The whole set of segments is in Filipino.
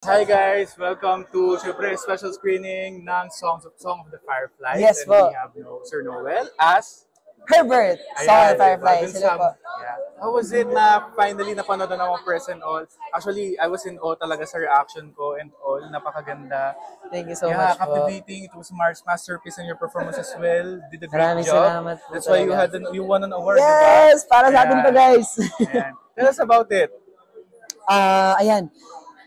Hi guys! Welcome to syempre special screening ng Song of the Fireflies. Yes and po. we have Sir Noel as Herbert, Song of the Fireflies. Hello po. Yeah. How was it na finally napanood na ako press and all? Actually, I was in awe talaga sa reaction ko and all. Napakaganda. Thank you so Yeah, much po. captivating. It was Mark's masterpiece and your performance as well. Did a great Maraming job. salamat po That's why talaga. you won an award, Yes! Para sa atin to, guys. Ayan. Tell us about it. Ayan.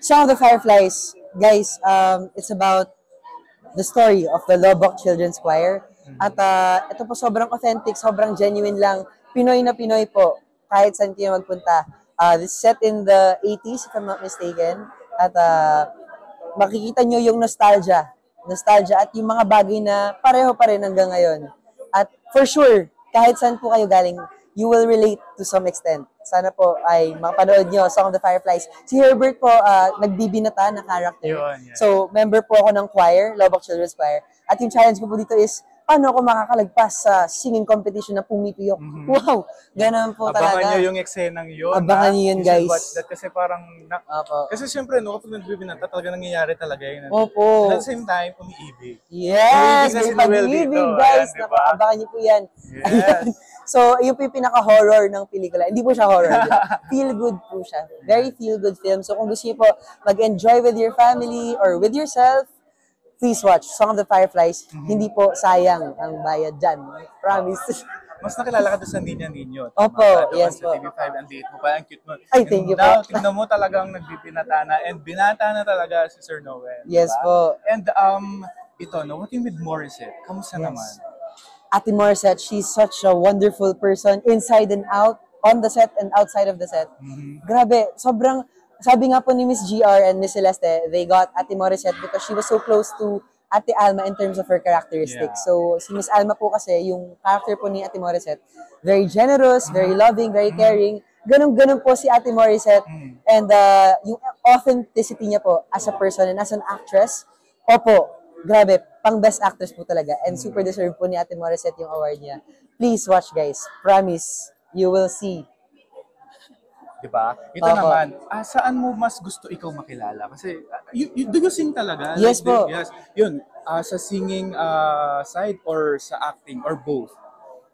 Song of the Fireflies. Guys, it's about the story of the Lobok Children's Choir. At ito po sobrang authentic, sobrang genuine lang. Pinoy na Pinoy po, kahit saan kayo magpunta. This is set in the 80s, if I'm not mistaken. At makikita nyo yung nostalgia. Nostalgia at yung mga bagay na pareho pa rin hanggang ngayon. At for sure, kahit saan po kayo galing, you will relate to some extent. Sana po ay makapanood nyo Song of the Fireflies. Si Herbert po, nagbibinata na character. Yun, yeah. So, member po ako ng choir, Lobok Children's Choir. At yung challenge ko po dito is, paano ako makakalagpas sa singing competition na pumipiyok? Wow! Ganun po talaga. Abangan nyo yung eksenang yun. Abangan nyo yun, You should guys. watch that kasi parang... Opo. Kasi syempre, no, kapag nagbibinata, talaga nangyayari talaga yun. Opo. At the same time, umiibig. Yes! Umiibig na si May Noel pag-ibig, dito. guys. Ayan, diba? Abangan nyo po yan. Yes. Ayan. So, yung po yung pinaka-horror ng pelikula. Hindi po siya horror. Feel good po siya. Very feel good film. So, kung gusto niyo po mag-enjoy with your family or with yourself, please watch Song of the Fireflies. Hindi po sayang ang bayad dyan. Promise. Mas nakilala ka doon sa Ninya Ninyo. Opo, yes po. Sa po. TV5, ang liit mo pa, ang cute mo. Ay, thank you now, po. tignan mo talagang nagbibinata na and binata na talaga si Sir Noel. Yes diba? po. And ito, no, working with Morissette, kamusta naman? Ate Morissette, she's such a wonderful person inside and out, on the set and outside of the set. Grabe, sobrang, sabi nga po ni Miss GR and Miss Celeste, they got Ate Morissette because she was so close to Ate Alma in terms of her characteristics. Yeah. So, si Miss Alma po kasi, yung character po ni Ate Morissette, very generous, very loving, very caring. Ganun-ganun po si Ate Morissette. And yung authenticity niya po as a person and as an actress, opo, grabe, pang best actress po talaga. And super deserve po ni Ate Morissette yung award niya. Please watch, guys. Promise, you will see. Diba? Ito Opo. naman, saan mo mas gusto ikaw makilala? Kasi, do you sing talaga? Yes po. Yes. Yun, sa singing side or sa acting or both?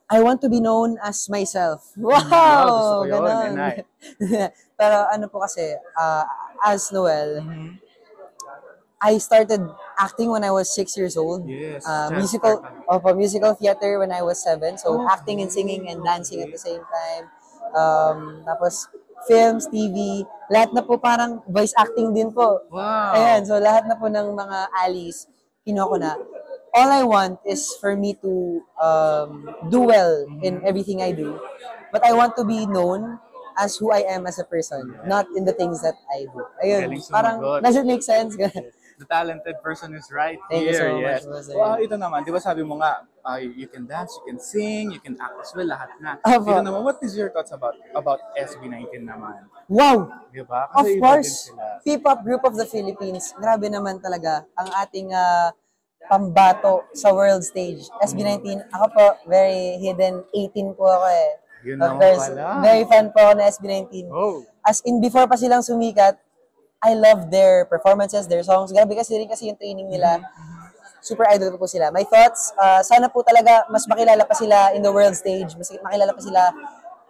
I want to be known as myself. Wow, gusto ko Wow! yun. Ganon. Enay. Pero ano po kasi, as Noel, I started acting when I was 6 years old. Yes, Musical theater when I was 7. So, acting and singing and dancing at the same time. Tapos, films, TV, lahat na po parang voice acting din po. Wow. Ayan, so lahat na po ng mga alis, kinuha ko na. All I want is for me to do well in everything I do. But I want to be known as who I am as a person, not in the things that I do. Ayun, Galing parang, sumagot. does it make sense? The talented person is right Thank you here. so much, Yes. Jose. Ito naman, di ba sabi mo nga, you can dance, you can sing, you can act as well, lahat na. Opo. Ito naman, what is your thoughts about SB19 naman? Wow! Di ba? Of Kasi iba din course, sila. P-pop group of the Philippines. Grabe naman talaga ang ating pambato sa world stage. SB19, ako po, very hidden 18 po ako eh. Yun Of naman course, pala. very fan po ako na SB19. Oh. As in, before pa silang sumikat, I love their performances, their songs. Grabe kasi rin kasi yung training nila. Super idol ko po sila. My thoughts, sana po talaga mas makilala pa sila in the world stage. Mas makilala pa sila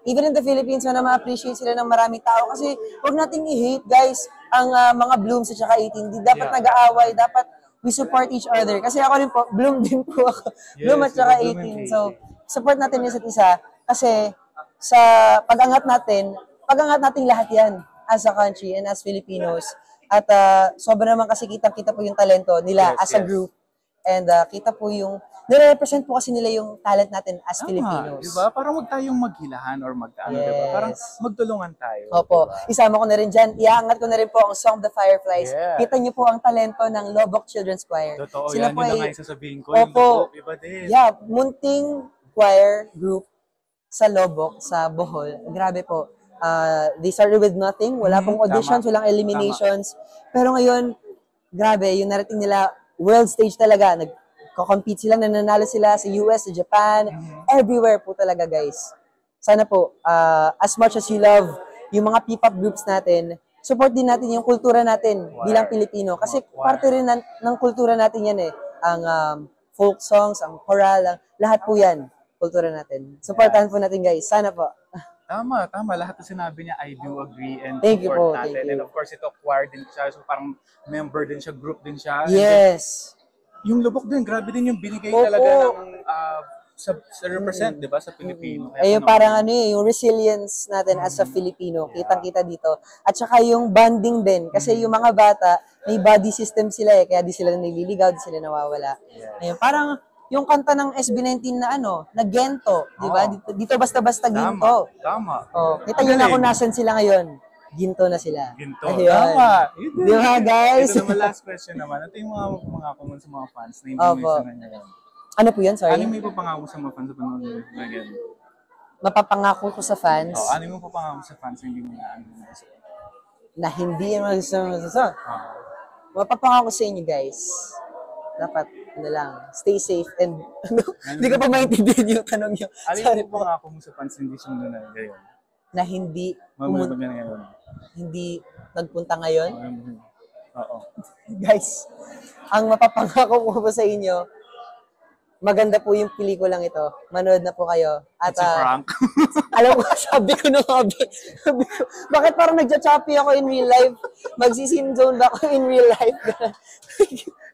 even in the Philippines, sana ma-appreciate sila ng maraming tao. Kasi huwag nating i-hate, guys, ang mga Blooms at saka 18. Di dapat nag-aaway, dapat we support each other. Kasi ako rin po, Bloom din po ako. Yes, Bloom at saka Bloom and 18. So, support natin yung isa't isa. Kasi sa pag-angat natin lahat yan as a country and as Filipinos. At sobra naman kasi kitang-kita po yung talento nila as a group. And kita po yung, nire-represent po kasi nila yung talent natin as Filipinos. Diba? Parang huwag tayong maghilahan or diba? Parang magtulungan tayo. Opo. Diba? Isama ko na rin dyan. Iangat ko na rin po ang Song of the Fireflies. Yeah. Kita niyo po ang talento ng Lobok Children's Choir. Totoo, Sila yan po yun na ay- nga yung sasabihin ko. Yung Opo. totoo, iba din. Yeah, munting choir group sa Lobok, sa Bohol. Grabe po. They started with nothing. Wala pong auditions, tama. walang eliminations. Pero ngayon, grabe, yung narating nila, world stage talaga. Nagko-compete sila, nananalo sila sa US, sa Japan, everywhere po talaga, guys. Sana po, as much as you love yung mga P-pop groups natin, support din natin yung kultura natin bilang Pilipino. Kasi parte rin ng kultura natin yan eh. Ang folk songs, ang choral, lahat po yan. Kultura natin. Supportahan po natin guys. Sana po. Tama. Lahat na sinabi niya, I do agree and Thank you support po, natin. thank you. And of course, ito choir din siya. So parang member din siya, group din siya. And Yes. then, yung lubok din, grabe din yung binigay Opo. talaga ng sa represent, di ba, sa Pilipino. Kaya Ayun, parang ano eh, yung resilience natin as a Filipino, kitang-kita dito. At saka yung bonding din, kasi yung mga bata, may body system sila eh, kaya di sila nililigaw, di sila nawawala. Ayun, parang yung kanta ng SB19 na na Gento, di ba? Dito basta-basta Ginto. Tama. Oh, kita nyo na kung nasan sila ngayon. Ginto na sila. Ginto. Ayun. Tama. Di ba, guys? Ito naman last question naman. Ito yung mga common sa mga fans na hindi mo isa ngayon. Ano po yan? Sorry. Ano may papangako sa mga fans sa panood mo again? Mapapangako ko sa fans Ano mo papangako sa fans na hindi mo na na hindi mo gusto. Mapapangako sa inyo, guys. Dapat, lang, stay safe and, hindi ko pa maintindihan yung tanong nyo. Ano yung pangako mo sa fans na hindi siya muna ngayon? Na hindi, Ngayon. hindi nagpunta ngayon. Oo. Guys, ang mapapangako ko po sa inyo, maganda po yung pelikulang ito. Manood na po kayo. At It's a prank. alam ko, sabi ko, bakit parang nagja-choppy ako in real life? Magsisin zone ba ako in real life?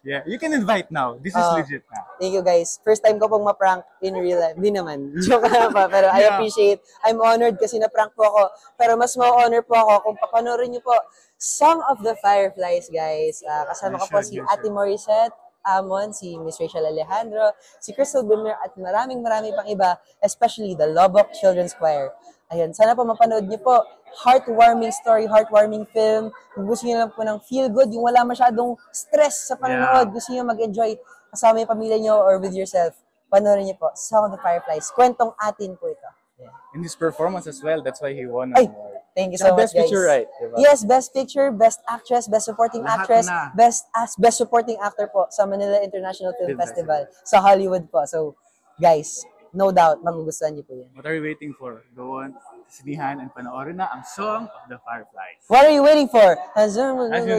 Yeah, you can invite now. This is legit na. Thank you guys. First time ko pong ma-prank in real life. Di naman. Joke na pa. Pero I appreciate. I'm honored kasi na-prank po ako. Pero mas ma-honor po ako kung papanoorin niyo po Song of the Fireflies, guys. Kasama ko po si Ate Morissette Amon, si Miss Rachel Alejandro, si Crystal Bimmer, at marami pang iba, especially the Lobok Children's Choir. Ayun, sana po mapanood niyo po. Heartwarming story, heartwarming film. Kung gusto niyo lang po ng feel good, yung wala masyadong stress sa panonood, gusto niyo mag-enjoy kasama yung pamilya niyo or with yourself, panoorin niyo po Song of the Fireflies. Kwentong atin po ito. Yeah. In his performance as well, that's why he won an award. Thank you so much, Best guys. picture, right? Diba? Yes, best picture, best actress, best supporting actress, best supporting actor po sa Manila International Film Festival sa Hollywood po. So, guys, no doubt, magugustuhan niyo po yan. What are you waiting for? Go on, sinihan and panoorin na ang Song of the Fireflies. What are you waiting for?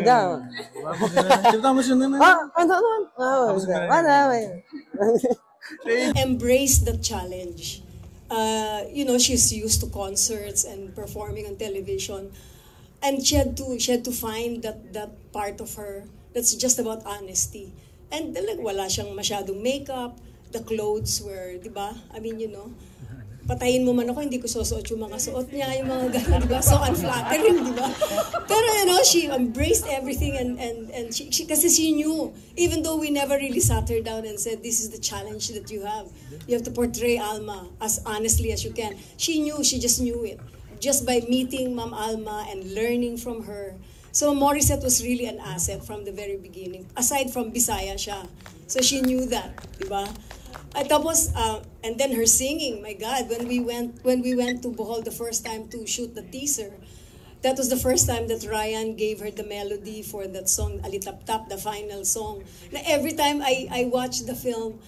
Down. Embrace the challenge. She's used to concerts and performing on television, and she had to find that part of her that's just about honesty. And like, wala siyang masyadong makeup, the clothes were, di ba? I mean, patayin mo man ako, hindi ko susuot yung mga suot niya, yung mga gano'n, di ba? So unflattering, di ba? Pero, she embraced everything and she kasi she knew, even though we never really sat her down and said, this is the challenge that you have. You have to portray Alma as honestly as you can. She just knew it. Just by meeting Ma'am Alma and learning from her. So Morissette was really an asset from the very beginning. Aside from Bisaya siya. So she knew that, di ba? At tapos, and then her singing, my God, when we went to Bohol the first time to shoot the teaser, that was the first time that Ryan gave her the melody for that song, Alitap-tap, the final song. Na every time I watch the film,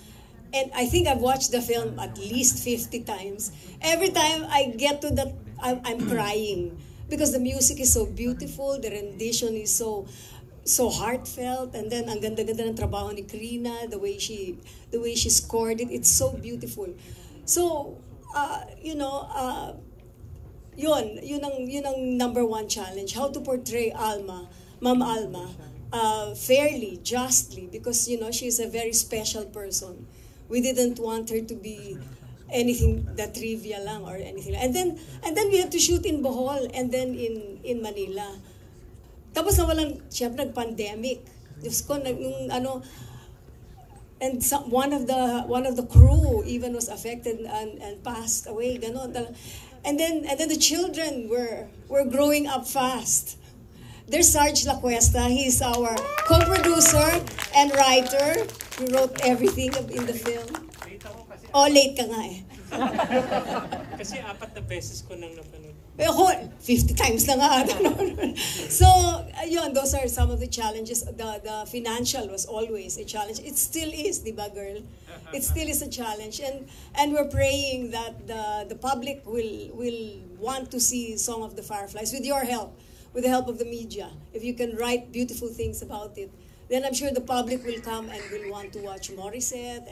and I think I've watched the film at least 50 times, every time I get to that, I'm crying. Because the music is so beautiful, the rendition is so heartfelt, and then ang ganda-ganda ng trabaho ni Krina, the way she scored it, it's so beautiful. So, yun ang number one challenge, how to portray Alma, Ma'am Alma, fairly, justly, because she's a very special person. We didn't want her to be anything that trivia lang or anything. And then we had to shoot in Bohol and then in Manila. Tapos syempre nag-pandemic. Diyos ko, and one of the crew even was affected and passed away. Ganon. And then the children were growing up fast. There's Sarge Lacuesta. He's our co-producer and writer. He wrote everything in the film. Late ka nga eh. Kasi 4 na beses ko nang napanood. Ako, 50 times na nga. So, those are some of the challenges. The financial was always a challenge. It still is, di ba, girl? It still is a challenge. And we're praying that the public will want to see Song of the Fireflies with your help. with the help of the media, if you can write beautiful things about it, then I'm sure the public will come and will want to watch Morissette.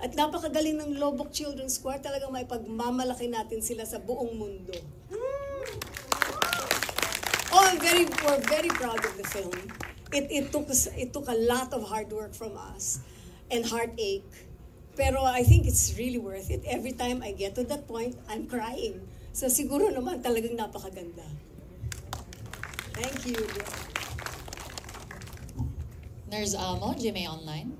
At napakagaling ng Lobok Children's Choir, talagang may pagmamalaki natin sila sa buong mundo. Oh, we're very proud of the film. It took a lot of hard work from us and heartache. Pero I think it's really worth it. Every time I get to that point, I'm crying. So siguro naman talagang napakaganda. Thank you. Nurse Almo, GMA Online.